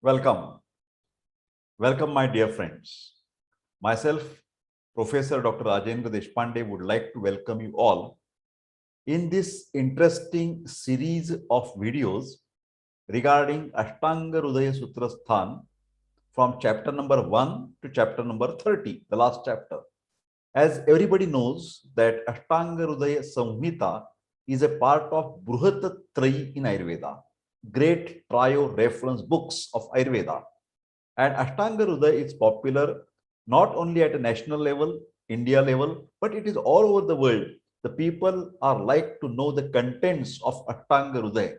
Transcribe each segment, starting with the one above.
Welcome. Welcome, my dear friends. Myself, Professor Dr. Rajendra Deshpande, would like to welcome you all in this interesting series of videos regarding Ashtanga Hridaya Sutra Sthan from chapter number 1 to chapter number 30, the last chapter. As everybody knows that Ashtanga Hridaya Samhita is a part of Bruhatatrayi in Ayurveda, great trio reference books of Ayurveda. And Ashtanga Hridaya is popular not only at a national level, India level, but it is all over the world. The people are like to know the contents of Ashtanga Hridaya,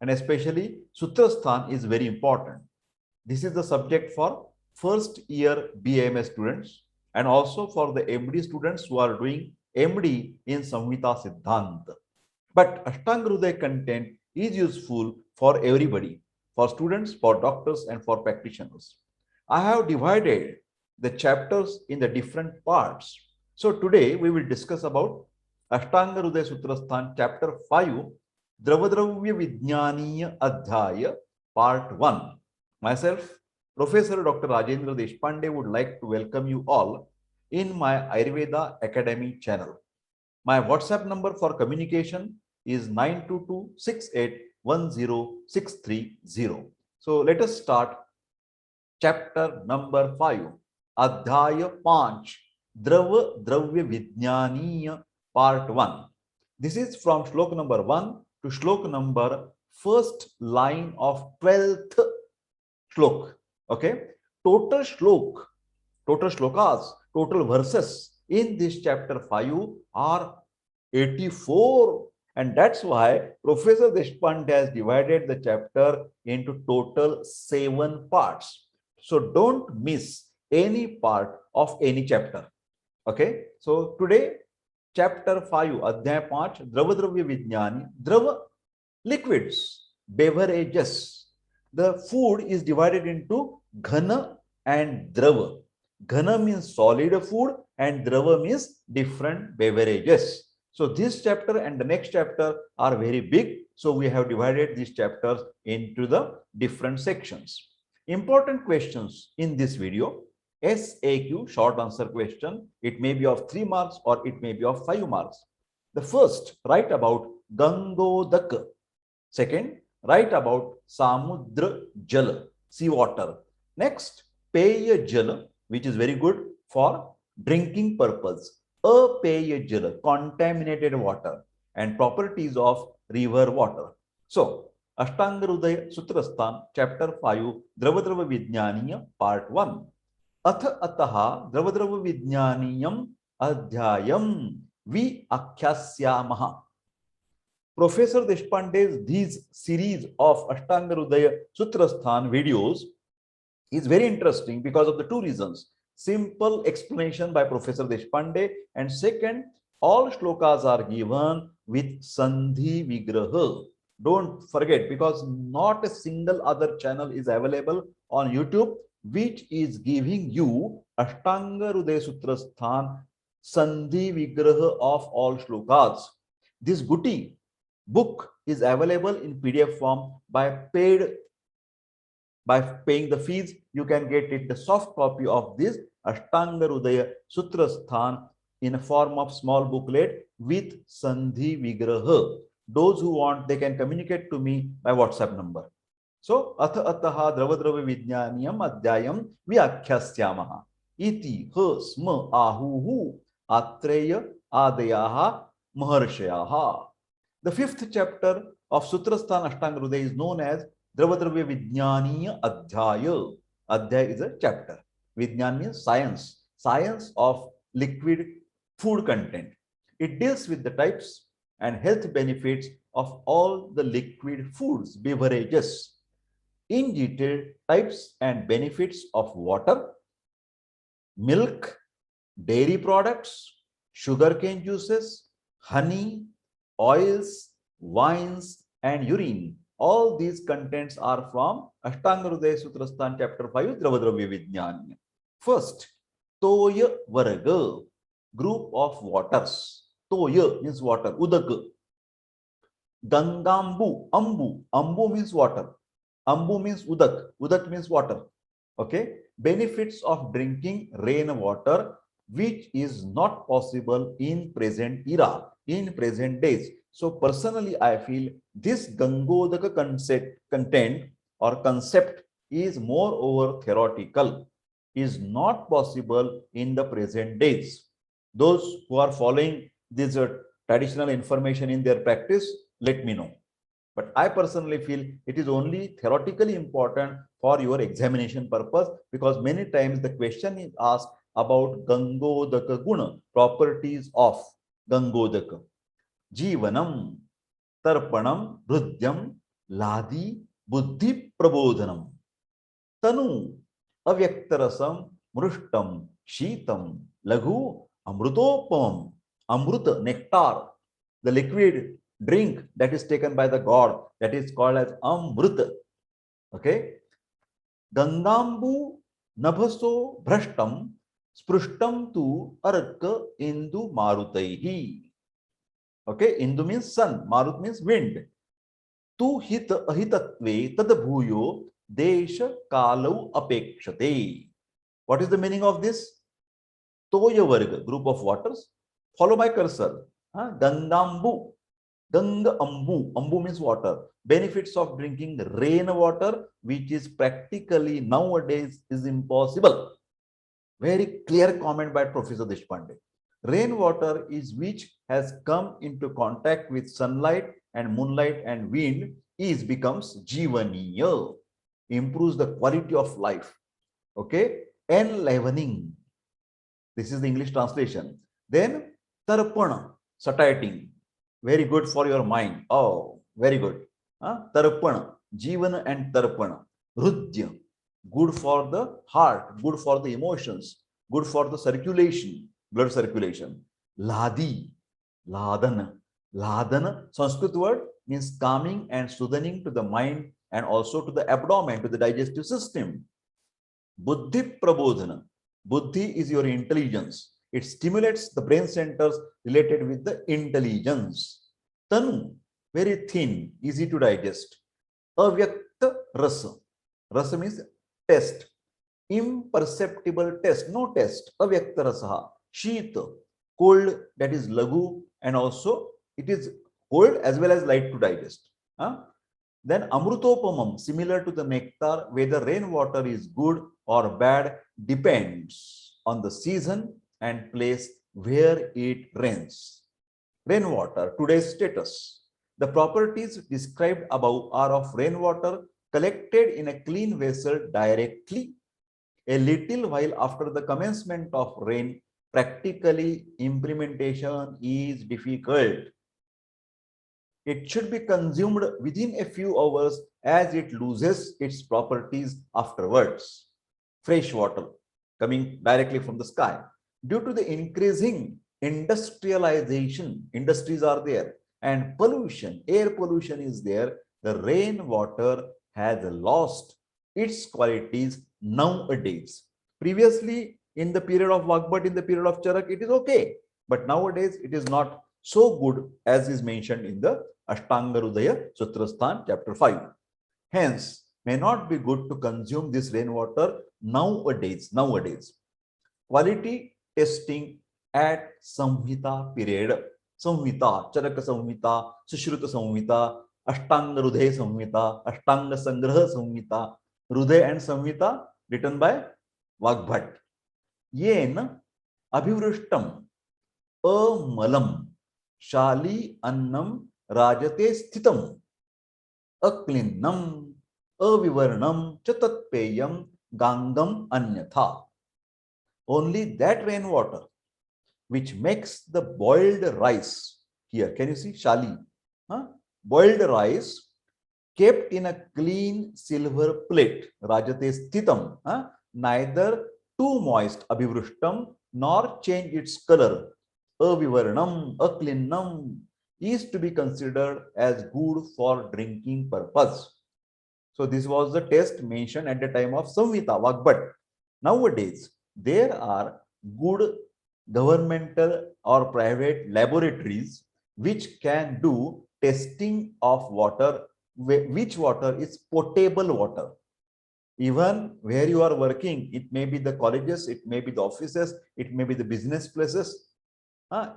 and especially Sutrasthan is very important. This is the subject for first year BAMS students and also for the MD students who are doing MD in Samhita Siddhanta. But Ashtanga Hridaya content is useful for everybody, for students, for doctors, and for practitioners. I have divided the chapters in the different parts. So today we will discuss about Ashtanga Hridaya Sutrasthan, chapter 5, Dravadravya Vijnaniya Adhyaya, part 1. Myself, Professor Dr. Rajendra Deshpande, would like to welcome you all in my Ayurveda Academy channel. My WhatsApp number for communication is 922681060. So let us start chapter number 5, Adhyaya 5, Drava Dravya Vijnaniya, part 1. This is from shlok number 1 to shlok number first line of 12th shlok. Okay, total shlok, total shlokas, total verses in this chapter 5 are 84, and that's why Professor Deshpande has divided the chapter into total 7 parts. So don't miss any part of any chapter. Okay, so today chapter 5, Adhyay 5, Dravadravya Vijnani, Drava, liquids, beverages. The food is divided into Ghana and Drava. Ghana means solid food and Drava means different beverages. So this chapter and the next chapter are very big. So we have divided these chapters into the different sections. Important questions in this video. SAQ, short answer question. It may be of 3 marks or it may be of 5 marks. The first, write about Gangodaka. Second, write about Samudra Jala, sea water. Next, Peya Jala, which is very good for drinking purpose. Apeya Jala, contaminated water, and properties of river water. So, Ashtanga Hridaya Sutrasthan, chapter 5, Dravadrava Vijnaniya, part 1. अथ अतः द्रवद्रव विज्ञानीयम अध्यायम वि आख्यास्यामः. Professor Deshpande's these series of Ashtanga Hridaya Sutrasthan videos is very interesting because of the two reasons. Simple explanation by Professor Deshpande, and second, all shlokas are given with Sandhi Vigraha. Don't forget, because not a single other channel is available on YouTube which is giving you Ashtanga Hridaya Sutrasthan Sandhi Vigraha of all shlokas. This Guti book is available in PDF form by paying the fees. You can get it the soft copy of this Ashtanga Hridaya Sutrasthan in a form of small booklet with Sandhi Vigraha. Those who want, they can communicate to me by WhatsApp number. So, ath ataha dravadrava vijnaniyam adhyayam vyakhyasyaamaha. Iti ha sma ahuhu atreya adayaha maharshayaha. The fifth chapter of Sutrasthan Ashtanga Hridaya is known as Dravadravya Vijnaniya Adhyaya. Adhyaya is a chapter. Vijnan means science, science of liquid food content. It deals with the types and health benefits of all the liquid foods, beverages. In detail, types and benefits of water, milk, dairy products, sugarcane juices, honey, oils, wines, and urine. All these contents are from Ashtanga Hridaya Sutrasthan chapter 5, Dravadravya Vijnani. First, Toya Varga, group of waters. Toya means water, Udak. Gangambu, Ambu, Ambu means water. Ambu means udak. Udak means water. Okay. Benefits of drinking rainwater, which is not possible in present era, in present days. So personally, I feel this Gangodaka content or concept is more over theoretical, is not possible in the present days. Those who are following this traditional information in their practice, let me know. But I personally feel it is only theoretically important for your examination purpose, because many times the question is asked about Gangodaka Guna, properties of Gangodaka. Jivanam, Tarpanam, Hrudyam, Ladi, Buddhi Prabodhanam. Tanu, Avyaktarasam, Mrushtam, Sheetam, Laghu, Amrutopam, Amruta, nectar, the liquid drink that is taken by the god, that is called as Amruta. Okay. Gangambu, Nabhaso, Bhrashtam, Sprushtam tu Arka Indu Marutaihi. Okay. Indu means sun, Marut means wind. Tu hit ahitatve tadbhuyo desha kalau apekshate. What is the meaning of this? Toya Varga, group of waters. Follow my cursor. Gangambu. Ganga Ambu. Ambu means water. Benefits of drinking rainwater, which is practically nowadays is impossible. Very clear comment by Professor Deshpande. Rainwater is which has come into contact with sunlight and moonlight and wind is becomes jivaniya, improves the quality of life. Okay, enlivening. This is the English translation. Then tarpana, satiating, very good for your mind. Oh, very good. Tarpana, jivana and tarpana. Rudya, good for the heart, good for the emotions, good for the circulation, blood circulation. Ladi, ladana. Ladana, Sanskrit word, means calming and soothing to the mind and also to the abdomen, to the digestive system. Buddhi prabodhana. Buddhi is your intelligence. It stimulates the brain centers related with the intelligence. Tanu, very thin, easy to digest. Avyakta rasa. Rasa means taste. Imperceptible taste, no taste. Avyakta rasa. Sheeta, cold, that is lagu, and also it is cold as well as light to digest. Then amrutopamam, similar to the nectar, whether rainwater is good or bad depends on the season and place where it rains. Rainwater, today's status. The properties described above are of rainwater collected in a clean vessel directly. A little while after the commencement of rain, practically implementation is difficult. It should be consumed within a few hours as it loses its properties afterwards. Fresh water coming directly from the sky. Due to the increasing industrialization, industries are there, and pollution, air pollution is there, the rainwater has lost its qualities nowadays. Previously, in the period of Vagbhat, in the period of Charak, it is okay. But nowadays, it is not so good as is mentioned in the Ashtanga Hridaya Sutrasthan, chapter 5. Hence, may not be good to consume this rainwater nowadays. Quality testing at Samhita period. Samhita, Charaka Samhita, Sushruta Samhita, Ashtanga Hridaya Samhita, Ashtanga Sangraha Samhita, Hridaya and Samhita written by Vagbhat. Yen Abhivrishtam Amalam Shali Annam Rajate Sthitam Aklinnam Avivarnam Chatatpeyam Gangam Anyatha. Only that rainwater which makes the boiled rice, here can you see Shali, boiled rice kept in a clean silver plate, Rajate Sthitam, neither too moist, Abhivrishtam, nor change its color, Avivarnam, Aklinnam, is to be considered as good for drinking purpose. So this was the test mentioned at the time of Samhita, Vagbhat. Nowadays, there are good governmental or private laboratories which can do testing of water which water is potable water. Even where you are working, it may be the colleges, it may be the offices, it may be the business places,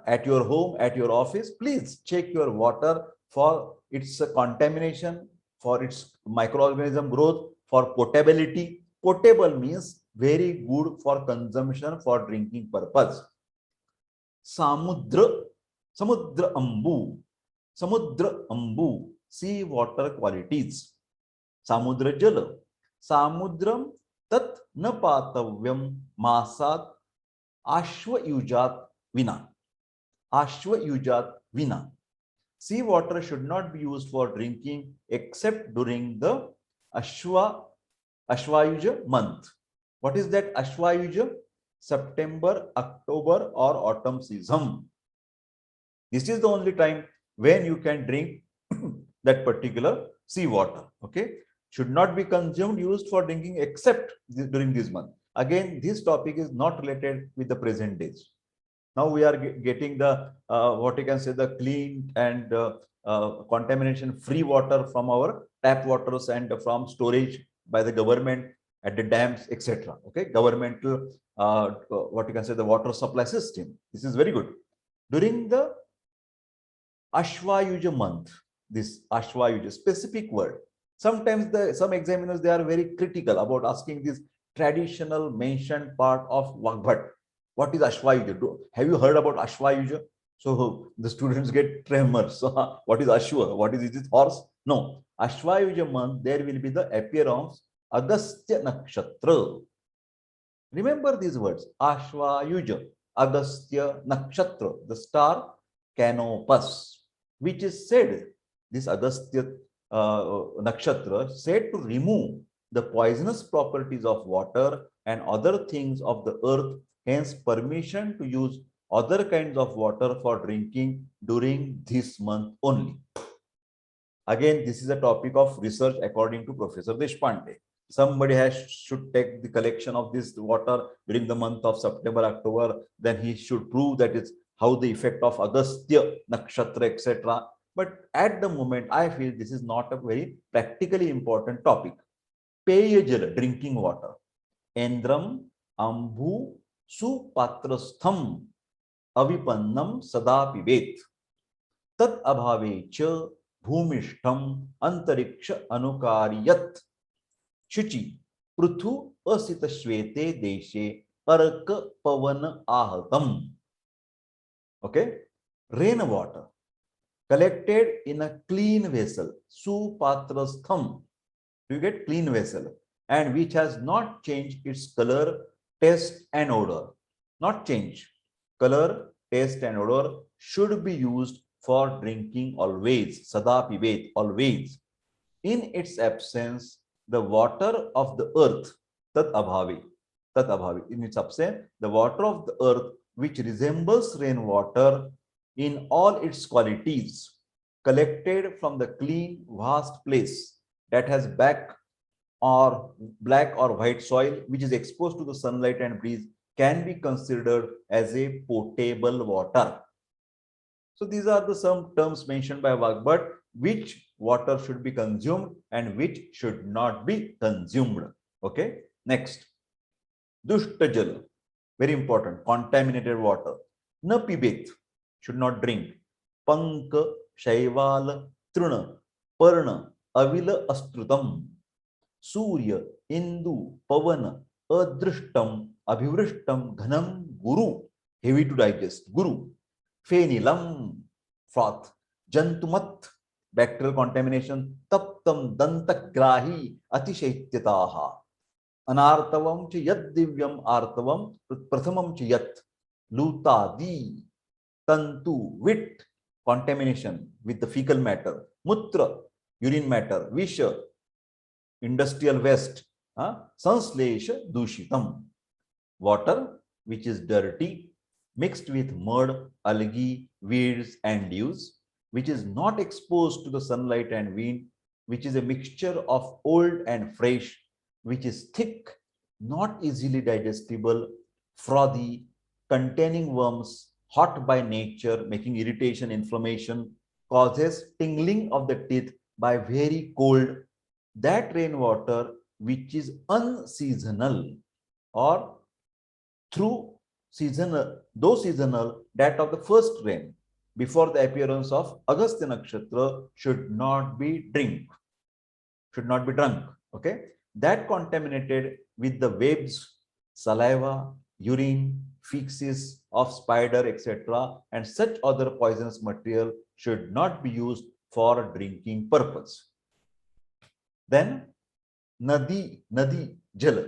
at your home, at your office, please check your water for its contamination, for its microorganism growth, for potability. Potable means very good for consumption for drinking purpose. Samudra, Samudra Ambu, Samudra Ambu, sea water qualities. Samudra Jala, Samudram tat na patavyam masat ashvayujat vina. Ashvayujat vina. Sea water should not be used for drinking except during the Ashvayuja month. What is that Ashvayuja? September, October, or autumn season. This is the only time when you can drink that particular sea water. Okay, should not be consumed, used for drinking except during this month. Again, this topic is not related with the present days. Now we are getting the what you can say, the clean and contamination free water from our tap waters and from storage by the government at the dams, etc. Okay, governmental what you can say, the water supply system. This is very good. During the Ashvayuja month, this Ashvayuja specific word. Sometimes some examiners, they are very critical about asking this traditional mentioned part of Vagbhat. What is Ashvayuja? Have you heard about Ashvayuja? So the students get tremors. So what is Ashwa? What is it? Horse? No. Ashvayuja month, there will be the appearance Agastya Nakshatra. Remember these words. Ashvayuja, Agastya Nakshatra, the star Canopus, which is said, this Agastya Nakshatra, said to remove the poisonous properties of water and other things of the earth, hence permission to use other kinds of water for drinking during this month only. Again, this is a topic of research according to Professor Deshpande. Somebody should take the collection of this water during the month of September, October, then he should prove that it's how the effect of Agastya, Nakshatra, etc. But at the moment, I feel this is not a very practically important topic. Peyajala, drinking water. Endram, Ambhu, Supatrastham, Avipannam, Sada Pivet. Tat abhave cha bhumishtham antariksha anukariyat. Shuchi, Pruthu asita shvete deshe arka pavan ahatam. Okay, rainwater collected in a clean vessel, supatrastham. You get clean vessel, and which has not changed its color, taste, and odor. Not change. Color, taste, and odor should be used for drinking always. Sada pivet, always. In its absence, the water of the earth, tat abhavi, in its absence, the water of the earth, which resembles rainwater in all its qualities, collected from the clean, vast place that has black or white soil, which is exposed to the sunlight and breeze, can be considered as a potable water. So these are the some terms mentioned by Vagbhat, which water should be consumed and which should not be consumed. Okay, next. Dushta jal, very important, contaminated water. Na pibet, should not drink. Pank, Shaival, Truna, Parna, Avila Astrutam, Surya, Indu, Pavana, Adrishtam, Abhivrishtam, Ghanam, Guru, heavy to digest, Guru, Phenilam, froth, Jantumat, bacterial contamination, Taptam, Dantagrahi, Atishaityataha, Anartavam ch yad divyam artavam, Prathamam ch yat, Lutadi, Tantu, wit, contamination with the fecal matter, Mutra, urine matter, Visha, industrial waste, Sanslesha, Dushitam, water which is dirty, mixed with mud, algae, weeds, and dews, which is not exposed to the sunlight and wind, which is a mixture of old and fresh, which is thick, not easily digestible, frothy, containing worms, hot by nature, making irritation, inflammation, causes tingling of the teeth, by very cold, that rainwater which is unseasonal or through seasonal, though seasonal, that of the first rain before the appearance of Agastya Nakshatra should not be drunk. Okay, that contaminated with the webs, saliva, urine, feces of spider, etc., and such other poisonous material should not be used for drinking purpose. Then nadi, jal.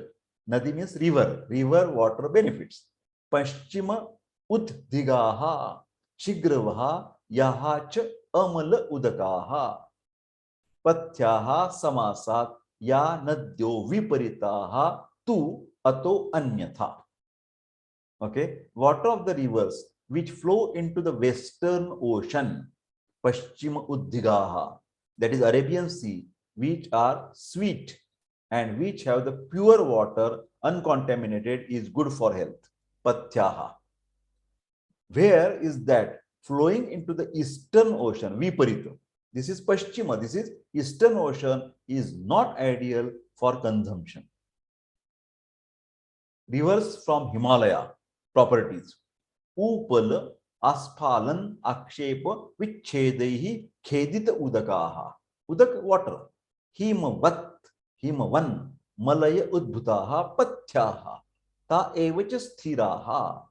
Nadi means river water benefits. Paschima uddigaha, shigravaha, yaha ch amala udakaha. पथ्याः समासात् या नद्यो विपरीताः तु अतो अन्यथा. Okay, water of the rivers which flow into the western ocean, paschima uddigaha, that is Arabian Sea, which are sweet and which have the pure water uncontaminated, is good for health. Pathyaha. Where is that? Flowing into the eastern ocean, viparita. This is Paschima, this is Eastern Ocean, is not ideal for consumption. Rivers from Himalaya, properties. Upal, Asphalan, Akshepa, Vichchedehi, Khedita Udakaha. Udak, water. Himavat, Himavan, Malaya Udbhutaha, Pathyaha. Ta evacha sthiraha.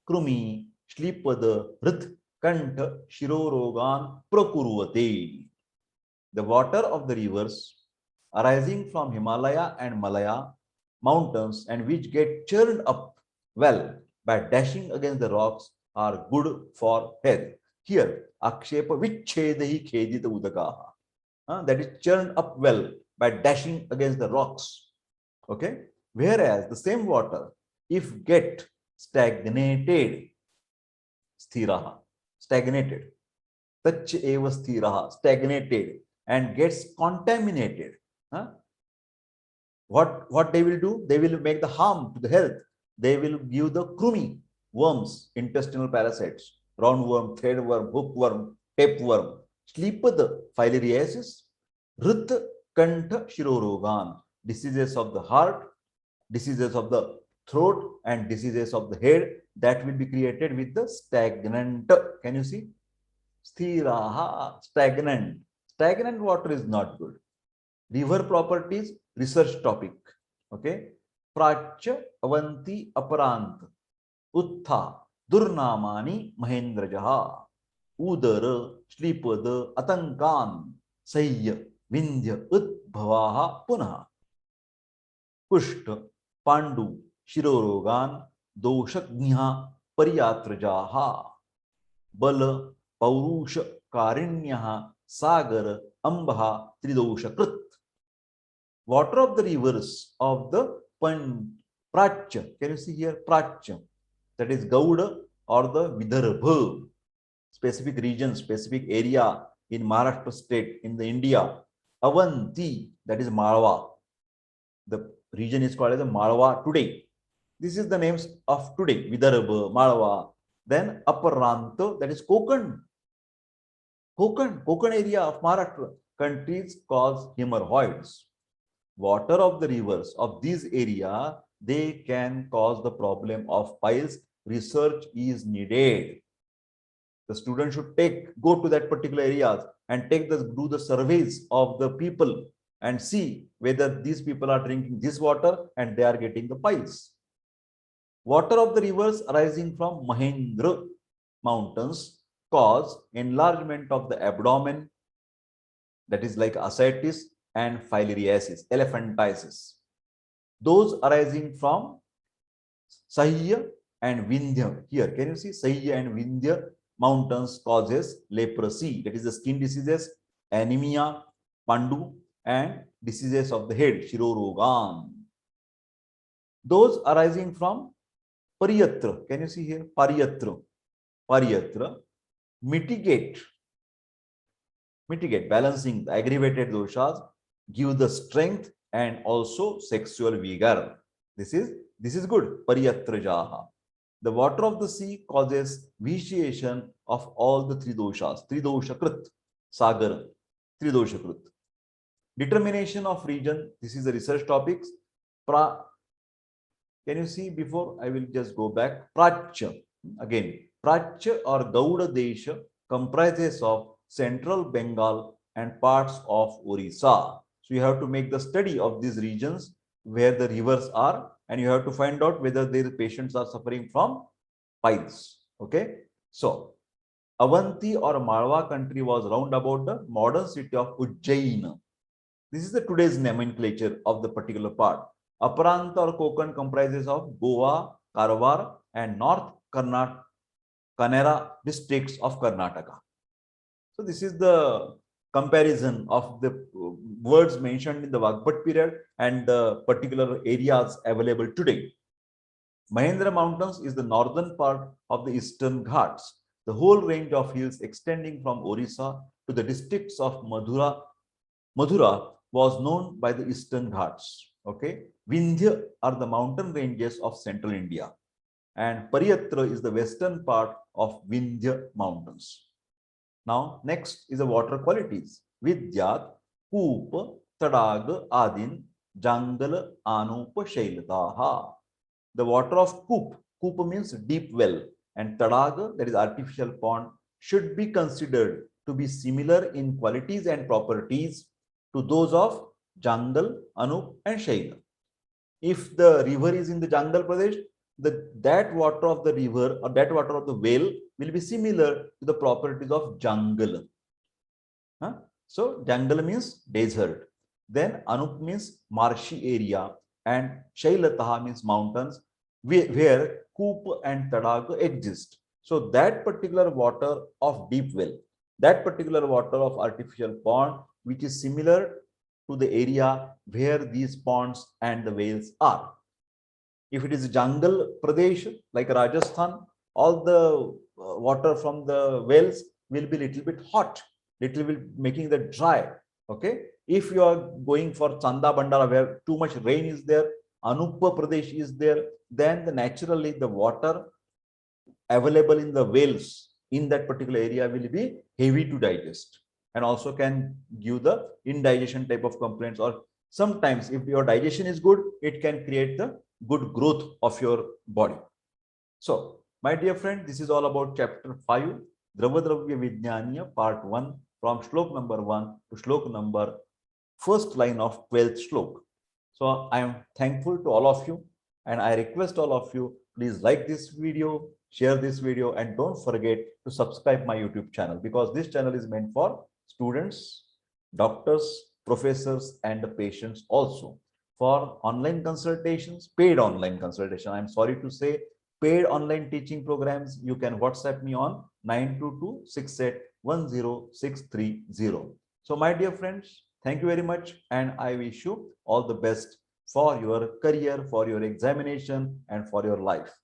Krumi, Shlipad, Hrith, Kantha, Shirorogan, Prakurvate. The water of the rivers arising from Himalaya and Malaya mountains and which get churned up well by dashing against the rocks are good for health. Here, Akshepa Vichchedahi Khedita Udakaha. That is churned up well by dashing against the rocks. Okay? Whereas the same water, if get stagnated, sthiraha, stagnated, tach eva sthiraha, stagnated, and gets contaminated. What they will do? They will make the harm to the health. They will give the krumi, worms, intestinal parasites, roundworm, threadworm, hookworm, tapeworm, sleepad, filariasis, rit, kantha, shirorogan, diseases of the heart, diseases of the throat, and diseases of the head that will be created with the stagnant. Can you see? Sthiraha, stagnant. Stagnant water is not good. River properties, research topic. Okay. Prachya Avanti Aparant Uttha Durnamani Mahendrajaha Udara Shlipad Atankan Sayya Vindhya Udbhavaha Punaha Kushta Pandu Shirorogan Doshagniha Pariyatrajaha Bala Paurusha Karinyaha Sagar Ambaha Tridoshakrit. Water of the rivers of the Prachya. Can you see here? Prachya. That is Gauda or the Vidarbha. Specific region, specific area in Maharashtra state in the India. Avanti, that is Malwa. The region is called as the Malwa today. This is the names of today. Vidarbha, Malwa. Then Aparanta, that is Konkan. Konkan area of Maharashtra. Countries cause hemorrhoids. Water of the rivers of this area, they can cause the problem of piles. Research is needed. The student should go to that particular areas and do the surveys of the people and see whether these people are drinking this water and they are getting the piles. Water of the rivers arising from Mahendra mountains cause enlargement of the abdomen, that is like ascites, and filariasis, elephantiasis. Those arising from Sahya and Vindhya. Here, can you see Sahya and Vindhya mountains causes leprosy, that is the skin diseases, anemia, Pandu, and diseases of the head, Shirorogan. Those arising from Pariyatra. Can you see here? Pariyatra. Pariyatra. Mitigate, balancing the aggravated doshas, give the strength and also sexual vigor. This is good. Pariyatrajaha. The water of the sea causes vitiation of all the three doshas. Tridosha Krit, Sagar. Tridoshakrit. Determination of region. This is the research topics. Can you see before? I will just go back. Prachya. Again, Prachya or Gauda Desha comprises of central Bengal and parts of Orissa. So you have to make the study of these regions where the rivers are, and you have to find out whether their patients are suffering from piles. Okay. So Avanti or Malwa country was round about the modern city of Ujjain. This is the today's nomenclature of the particular part. Aparanta or Konkan comprises of Goa, Karwar, and North Kannada districts of Karnataka. So this is the comparison of the words mentioned in the Vagbat period and the particular areas available today. Mahendra Mountains is the northern part of the Eastern Ghats, the whole range of hills extending from Orissa to the districts of Madhura was known by the Eastern Ghats. Okay, Vindhya are the mountain ranges of central India, and Pariyatra is the western part of Vindhya mountains. Now, next is the water qualities. Vidyat, Koop, Tadag, Adin, Jangal, Anup, Shailataha. The water of Koop means deep well, and Tadag, that is artificial pond, should be considered to be similar in qualities and properties to those of Jangal, Anup, and Shaila. If the river is in the Jangal Pradesh, that water of the river or that water of the well will be similar to the properties of jungle. Huh? So jungle means desert. Then Anup means marshy area, and Shailataha means mountains where Koop and Tadag exist. So that particular water of deep well, that particular water of artificial pond, which is similar to the area where these ponds and the wells are. If it is jungle Pradesh like Rajasthan, all the water from the wells will be little bit hot, little bit making the dry. Okay. If you are going for Chanda Bandara where too much rain is there, Anupa Pradesh is there, then naturally the water available in the wells in that particular area will be heavy to digest and also can give the indigestion type of complaints, or sometimes if your digestion is good, it can create the good growth of your body. So, my dear friend, this is all about chapter 5, Dravadravya Vijnaniya, part 1, from shlok number 1 to shlok number first line of 12th shlok. So, I am thankful to all of you, and I request all of you, please like this video, share this video, and don't forget to subscribe my YouTube channel, because this channel is meant for students, doctors, professors, and the patients also. For online consultations, paid online consultation, I'm sorry to say, paid online teaching programs, you can WhatsApp me on 922681060. So my dear friends, thank you very much, and I wish you all the best for your career, for your examination, and for your life.